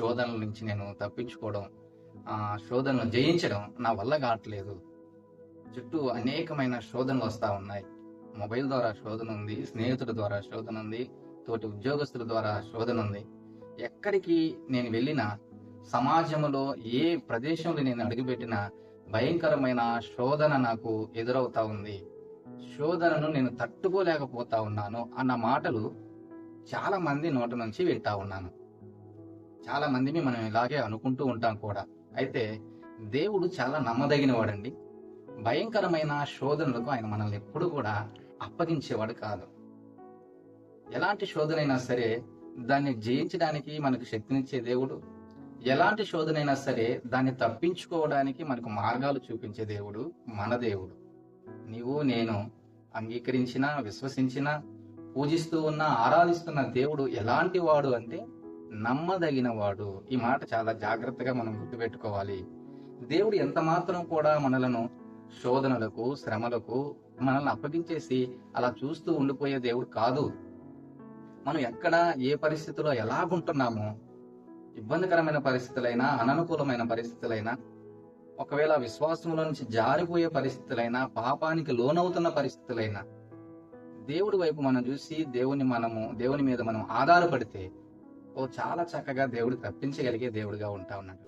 శోధనల నుంచి నేను తప్పించుకోవడం, శోధనలు జయించడం నా వల్ల కావట్లేదు. చుట్టూ అనేకమైన శోధనలు వస్తా ఉన్నాయి. మొబైల్ ద్వారా శోధన ఉంది, స్నేహితుల ద్వారా శోధన ఉంది, తోటి ఉద్యోగస్తుల ద్వారా శోధన ఉంది. ఎక్కడికి నేను వెళ్ళినా, సమాజంలో ఏ ప్రదేశంలో నేను అడుగుపెట్టినా భయంకరమైన శోధన నాకు ఎదురవుతా ఉంది. శోధనను నేను తట్టుకోలేకపోతా ఉన్నాను అన్న మాటలు చాలా మంది నోటి నుంచి వింటా ఉన్నాను. చాలా మందిని మనం ఇలాగే అనుకుంటూ ఉంటాం కూడా. అయితే దేవుడు చాలా నమ్మదగిన వాడండి. భయంకరమైన శోధనలకు ఆయన మనల్ని ఎప్పుడు కూడా అప్పగించేవాడు కాదు. ఎలాంటి శోధనైనా సరే దాన్ని జయించడానికి మనకు శక్తినిచ్చే దేవుడు, ఎలాంటి శోధనైనా సరే దాన్ని తప్పించుకోవడానికి మనకు మార్గాలు చూపించే దేవుడు మన దేవుడు. నీవు నేను అంగీకరించిన, విశ్వసించిన, పూజిస్తూ ఉన్న, ఆరాధిస్తున్న దేవుడు ఎలాంటి వాడు అంటే నమ్మదగిన వాడు. ఈ మాట చాలా జాగ్రత్తగా మనం గుర్తుపెట్టుకోవాలి. దేవుడు ఎంత మాత్రం కూడా మనలను శోధనలకు, శ్రమలకు మనల్ని అప్పగించేసి అలా చూస్తూ ఉండిపోయే దేవుడు కాదు. మనం ఎక్కడ ఏ పరిస్థితిలో ఎలాగుంటున్నామో, ఇబ్బందికరమైన పరిస్థితులైనా, అననుకూలమైన పరిస్థితులైనా, ఒకవేళ విశ్వాసంలో నుంచి జారిపోయే పరిస్థితులైనా, పాపానికి లోనవుతున్న పరిస్థితులైనా, దేవుడి వైపు మనం చూసి దేవుని మీద మనం ఆధారపడితే చాలా చక్కగా దేవుడు తప్పించగలిగే దేవుడిగా ఉంటా ఉన్నాడు.